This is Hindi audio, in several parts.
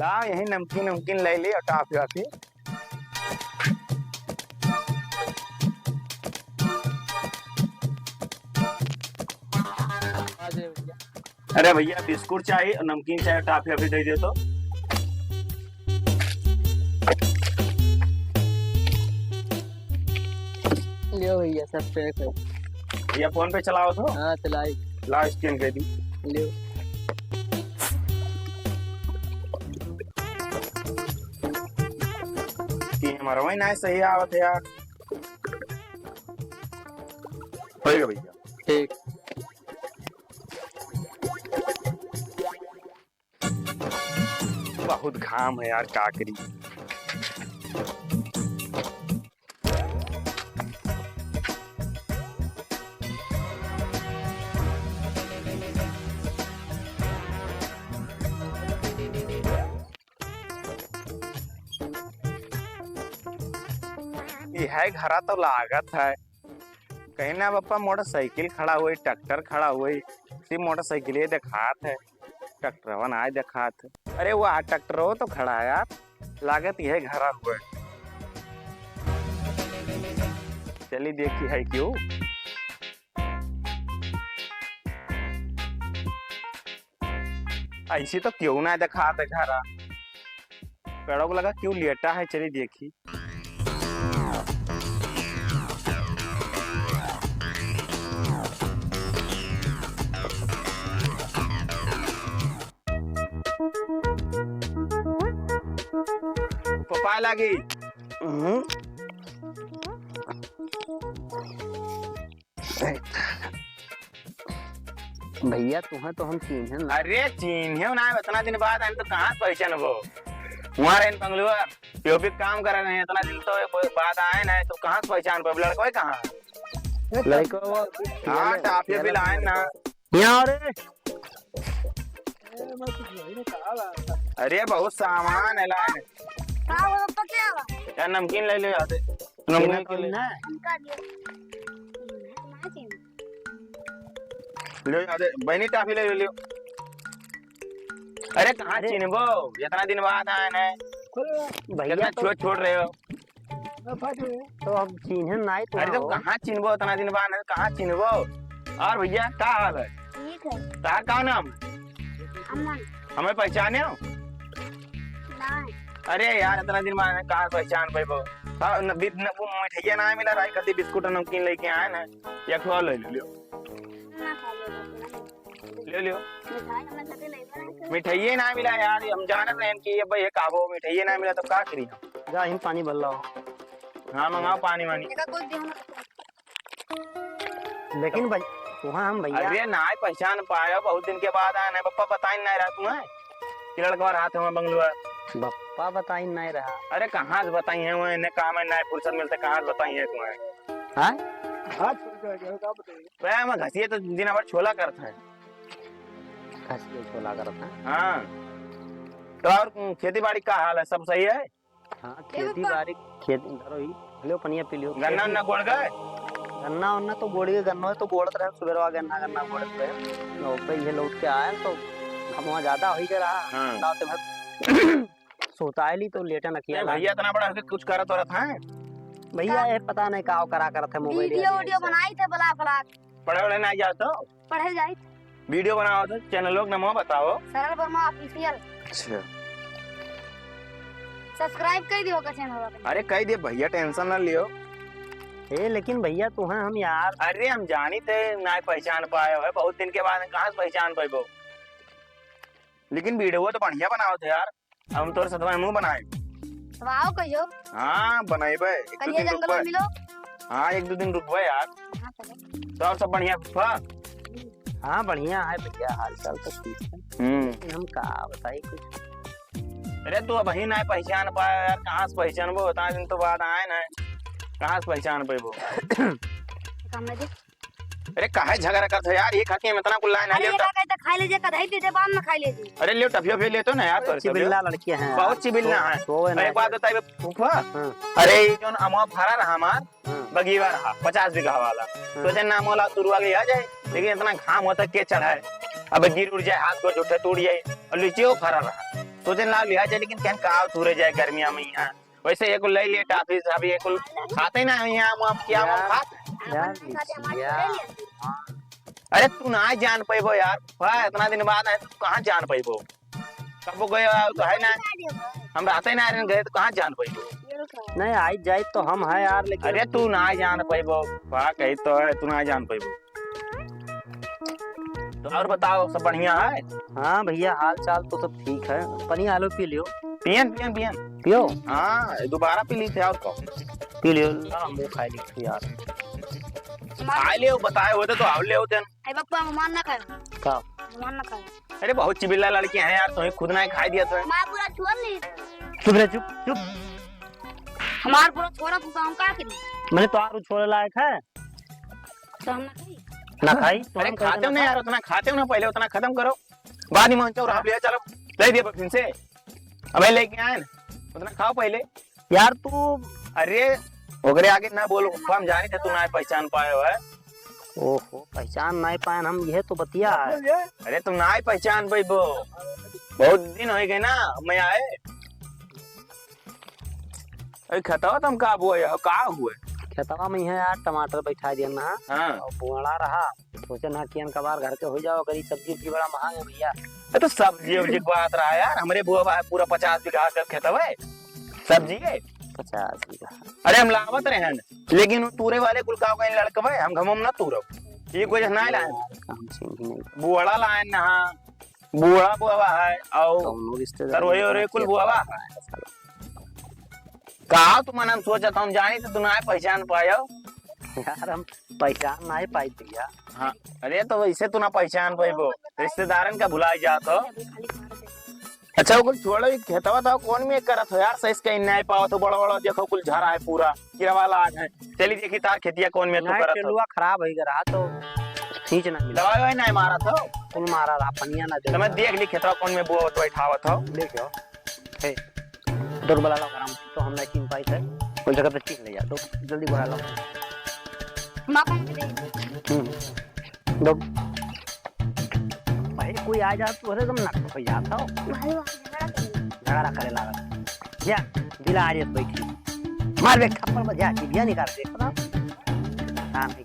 ला यही नमकीन नमकीन ले ली और टॉफी वाफी। अरे भैया बिस्कुट चाहिए और नमकीन चाहिए, टॉफी वाफी दे दे तो। लियो भैया सब पैक है। भैया फोन पे चलाओ तो। हाँ चलाई। ला स्कैन कर दी। लियो। हमारा वही ना सही आवत है यार। होएगा भैया। ठीक। बहुत घाम है यार, क्या करी। ये है घरा तो लागत है कहीं ना पापा। मोटरसाइकिल खड़ा हुई, ट्रैक्टर खड़ा हुई, सिर्फ मोटरसाइकिल ही दिखात है, ट्रैक्टर बनाए दिखात है। अरे वो ट्रैक्टर हो तो खड़ा है यार, लागत यह घरा हुआ है। चलिए देखी है क्यों। ऐसी तो क्यों ना दिखात है घरा, पेड़ों को लगा क्यों लेटा है। चलिए देखी। पप्पा लगी। भैया तुम्हें तो हम चिन्ह ना। अरे चिन्ह ना, इतना दिन बाद आए तो कहाँ पहचान वो। वहाँ रहे बंगलुरु पीओपी काम कर रहे हैं, इतना दिन तो बाद आए ना तो कहाँ पहचान पाए। लड़का कहाँ लड़को। हाँ टाफी भी लाए ना यहाँ। अरे बहुत सामान है लाए। यार नमकीन ले लो याद। नमकीन ले याद। बहनी टाफी ले लियो। अरे कहाँ चिन्हबो, इतना दिन बाद आए ना। भैया तो छोड़ रहे हो तो अब चिन्ह नहीं तो। अरे तो कहाँ चिन्हबो, इतना दिन बाद कहाँ चिन्हबो। और भैया क्या हाल है? ठीक है। तार का नाम? हमें पहचाने हो? अरे यार इतना दिन बाद कहाँ पहचान पाए। मिठाइया ना मिला रहा, कति बिस्कुट और नमकीन लेके आए ना। एक ठो ले लियो। ले लियो। मिठाइये ना मिला यार, हम जाने रहे कि ये भाई काबो मिठाइये ना मिला तो क्या करी। जा हम पानी भर लाओ। हाँ मंगाओ पानी वानी। लेकिन भाई वहाँ हम भैया। अरे ना पहचान पाया, बहुत दिन के बाद आए ना। पप्पा बताई नहीं रहा तुम्हें कि लड़का रहा था बंगलुरु। पप्पा बताई नहीं रहा। अरे कहाँ से बताई है, वो इन्हें काम है ना फुर्सत मिलता, कहाँ से बताई है तुम्हें। हाँ मैं घसिए तो दिन भर छोला करता है। छोला करता है। हाँ तो और खेती बाड़ी का हाल है, सब सही है? हाँ खेती बाड़ी खेती धरो ही लियो, पनिया पी लियो। गन्ना उन्ना गोड़ गए? गन्ना उन्ना तो गोड़ी के गन्ना तो गोड़त रहे सुबह गन्ना गन्ना गोड़त रहे। और पे ये लौट के आए तो हम वहाँ ज्यादा हो ही रहा। हाँ। दावते भर सोताली तो लेटा न किया। भैया इतना बड़ा कुछ करत हो रहा है। भैया ये पता नहीं का करा करत है। मोबाइल वीडियो बनाई थे बला बला। पढ़े वढ़े नहीं जाओ तो पढ़े जाई। वीडियो बनाओ तो चैनल लोग नाम बताओ। सरल वर्मा ऑफिशियल। अच्छा सब्सक्राइब कर दियो का चैनल। अरे कह दिए भैया, टेंशन ना लियो। ए लेकिन भैया तू है हम यार। अरे हम जानी थे ना पहचान पाए हो, बहुत दिन के बाद कहाँ से पहचान पाए वो। लेकिन वीडियो तो बढ़िया बनाओ थे यार, हम तोर सतवा मुंह बनाए। वाओ कहियो। हाँ बनाइबे, एक दो दिन जंगल में मिलो। हाँ एक दो दिन रुकबे यार। तो और सब बढ़िया फूफा? हाँ बढ़िया है भैया, हाल चाल तो ठीक है। हम का बताइए कुछ। अरे तू अब ही ना पहचान पाया यार, कहाँ से पहचानबो, इतना दिन तो बाद आए ना, कहाँ से पहचान पाइबो। अरे काहे झगड़ा करत है यार, ये खाके हम इतना कुल्ला ना लेता। अरे ये खा लीजिए, कढ़ाई दे दे बाद में खा लीजिए। अरे लियो टफियो भी ले तो ना यार, चिबिल्ला लड़की है, बहुत चिबिल्ला है। तो एक बात बताइए फूफा, अरे जो अमवा फरा रहा हमार बगीवा रहा 50 बीघा वाला, तो जन नाम वाला तुरवा ले आ जाए, लेकिन इतना घाम होता के चढ़ा है, अब गिर उड़ जाए, हाथ को जुटे टूट जाए, और लीची वो फरा रहा। सोचे ना लिया जाए लेकिन क्या का तुरे जाए गर्मिया में यहाँ वैसे एक ले लिए टाफी अभी एक खाते ना यहाँ हम क्या हम खाते यार यार अरे तू ना जान पैबो यार भाई इतना दिन बाद है तू कहाँ जान पैबो कब गए तो है ना हम रहते ना गए तो कहाँ जान पैबो नहीं आई जाए तो हम है यार लेकिन अरे तू ना जान पैबो वाह कही तो है तू ना जान पैबो तो और बताओ सब बढ़िया है हाँ भैया हाल चाल तो सब ठीक है पनी आलू पी लियो पियन पियन पियन पियो हाँ दोबारा पी ली थे और कौन पी लियो हम वो खा लियो यार आए ले बताए होते तो आव ले होते अरे पप्पा मेहमान ना खाओ का मेहमान ना खाओ अरे बहुत चिबिल्ला लड़की हैं यार तुम्हें खुद ना खाई दिया था हमारा पूरा छोड़ ली चुप रे चुप चुप हमारा पूरा छोड़ा तो हम का करें मैंने तो आरू छोड़े लायक है तो हम ना खाई ना खाई तो अरे हम खाते हो ना यार उतना खाते हो ना पहले उतना खत्म करो बाद में मांगते हो आप ले चलो ले दिया बकरीन से अब लेके आए ना उतना खाओ पहले यार तू अरे ओकरे आगे ना बोलो हम जाने थे तू ना पहचान पाए हो है ओहो पहचान नहीं पाए हम यह तो बतिया है अरे तुम ना पहचान पाई वो बहुत दिन हो गए ना मैं आए अरे खताओ तुम का हुआ का हुए खेतवा में है यार टमाटर बैठा दिया ना हाँ और बुआड़ा रहा सोचे ना कि कबार घर के हो जाओ करी सब्जी की बड़ा महंग है भैया तो सब्जी उब्जी की बात रहा यार हमारे बुआ पूरा 50 बीघा का खेत है सब्जी के 50 बीघा अरे हम लावत रहे हैं लेकिन तूरे वाले कुल का कहीं लड़कवे हम घमम ना तूरब ये कोई ना लाए काम चिंगी नहीं बुआड़ा लाए ना बुआ बुआ है और कौनो रिश्तेदार सरवई और कुल बुआ कहा तुम मन सोचा था हम जानी तो तुम पहचान पायो यार हम पहचान नहीं पाई भैया हाँ अरे तो वैसे तू ना पहचान पाई वो रिश्तेदारन का भुला जात हो अच्छा वो कुल छोड़ो ये खेतवा था कौन में करत हो यार सही से नहीं पाओ तो बड़ा बड़ा देखो कुल झरा है पूरा कीड़ा वाला आज है चली देखी तार खेतिया कौन में तू नहीं करत हो टेलुआ खराब हो गया तो खींच ना मिला दवाई वही नहीं मारा था कुल मारा रहा पनिया ना तो मैं देख ली खेतवा कौन में बुआ बैठावत हो देखो हे दुर्बला लो गरम तो हम नहीं चिन पाई थे कोई जगह पे चिन ले जा दो जल्दी बुला लो मापन दे दो भाई कोई आ जा तो अरे तुम ना कोई जाता हो भाई वहां झगड़ा करे लगा या दिला आज बैठी मार बे खप्पर में जा बिया निकाल देख ना हां नहीं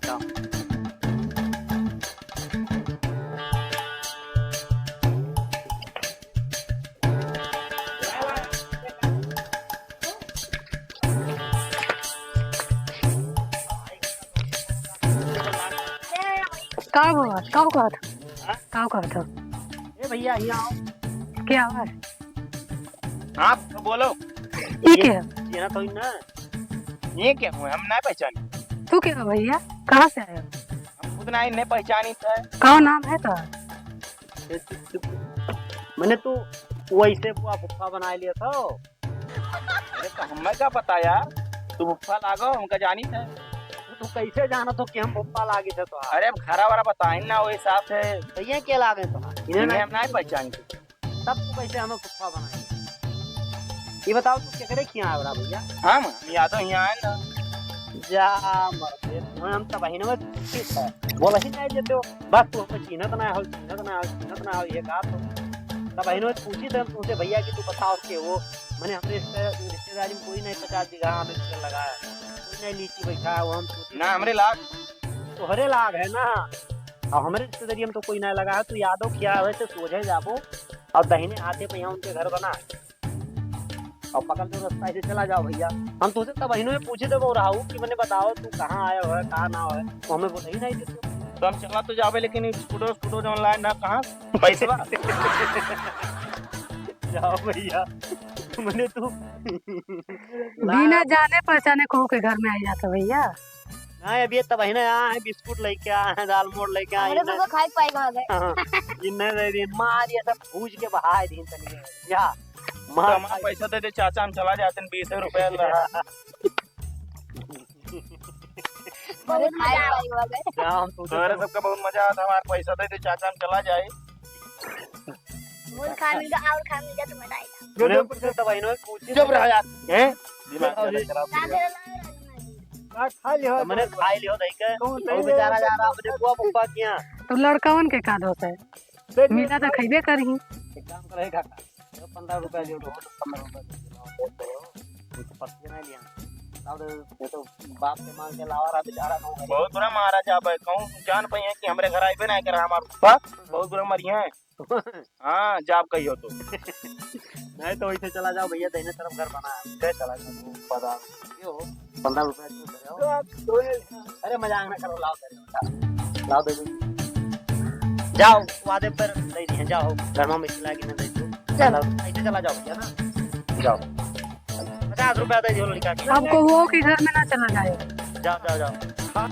का का था ए भैया यहाँ आओ क्या हुआ आप तो बोलो ये क्या ये ना तो ना ये क्या हुआ हम नहीं पहचानी तू क्या भैया कहाँ से आया हम खुद नहीं पहचानी था कौन नाम है तो मैंने तो वैसे बुआ फुफ्फा बना लिया था अरे तो हमें क्या पता यार तू बुफ्फा लागो हमका जानी था तो कैसे जाना तो कि हम फुफ्फा लागे थे तो अरे अब खरा वारा बताई ना वही साथ है तो ये क्या लागे तो इन्हें हम नहीं पहचानी थी तब तू कैसे हमें फुफ्फा बनाए ये बताओ तू क्या करे किया है बड़ा भैया हम याद हो यहाँ आए ना जा मरते हम तो बहिनों में ठीक है बोला ही नहीं देते हो बस तू हमें चिन्हत ना हो ये कहा तो तब बहिनों में पूछी थे हम तुमसे भैया कि तू बताओ के वो मैंने हमारे रिश्तेदारी में कोई नहीं 50 बीघा हमें लगाया कोई नहीं लीची बैठा है वो हम ना हमरे लाग तो हरे लाग है ना और हमारे रिश्तेदारी में तो कोई नहीं लगा है तू यादव किया है वैसे सोझे जाबो और दहीने हाथे पे यहाँ उनके घर बना और पकड़ दो रास्ता ऐसे चला जाओ भैया हम तुझसे तब बहनों में पूछे थे वो राहु कि मैंने बताओ तू कहाँ आया हो कहाँ ना हो तो हमें बोला ही नहीं देते तो हम चला तो जावे लेकिन स्कूटर ऑनलाइन ना कहाँ पैसे जाओ भैया मैंने तू बिना जाने पहचाने को के घर में आ जाता भैया नहीं अभी तब बहने यहाँ है बिस्कुट लेके आए हैं दाल मोड़ लेके आए मेरे को खाई पाएगा गए इन्हें दे दी मार ये सब भूज के बहा दिन तक या तो हमारा पैसा दे दे चाचा हम चला जाते हैं 20 रुपया रहा अरे खाई पाएगा गए हम तो तुम्हारे सबका बहुत मजा आता हमारा पैसा दे दे चाचा हम चला जाए बोल खा मिल गया और खा मिल गया तो बताएगा मैंने पूछे तब बहनों पूछे चुप रहो यार हैं दिमाग खराब खा लियो मैंने खा लियो नहीं के वो बेचारा जा रहा अपने बुआ पप्पा किया तो लड़कावन के का दोस्त है मिला तो खइबे करही एक काम करेगा 15 रुपए जो तो 15 रुपए देते हो तो पर्ची नहीं लिया लाओ ये तो बाप से मांग के लावा रहा बेचारा नो बहुत बुरा मारा जा भाई कहूं जान पाई है कि हमरे घर आइबे ना करे हमार पास बहुत बुरा मरिया है हां जाब कहियो तो नहीं तो वैसे चला जाओ भैया दाहिने तरफ घर बना है कैसे चला जाओ पता क्यों 15 रुपए क्यों दे रहे हो अरे मजाक ना करो लाओ लाओ दे दो जाओ वादे पर दे दिए जाओ घर में मिला के ना दे दो चलो ऐसे चला जाओ भैया ना जाओ 50 रुपया दे दो लड़का आपको वो के घर में ना चला जाए। जाओ जाओ जाओ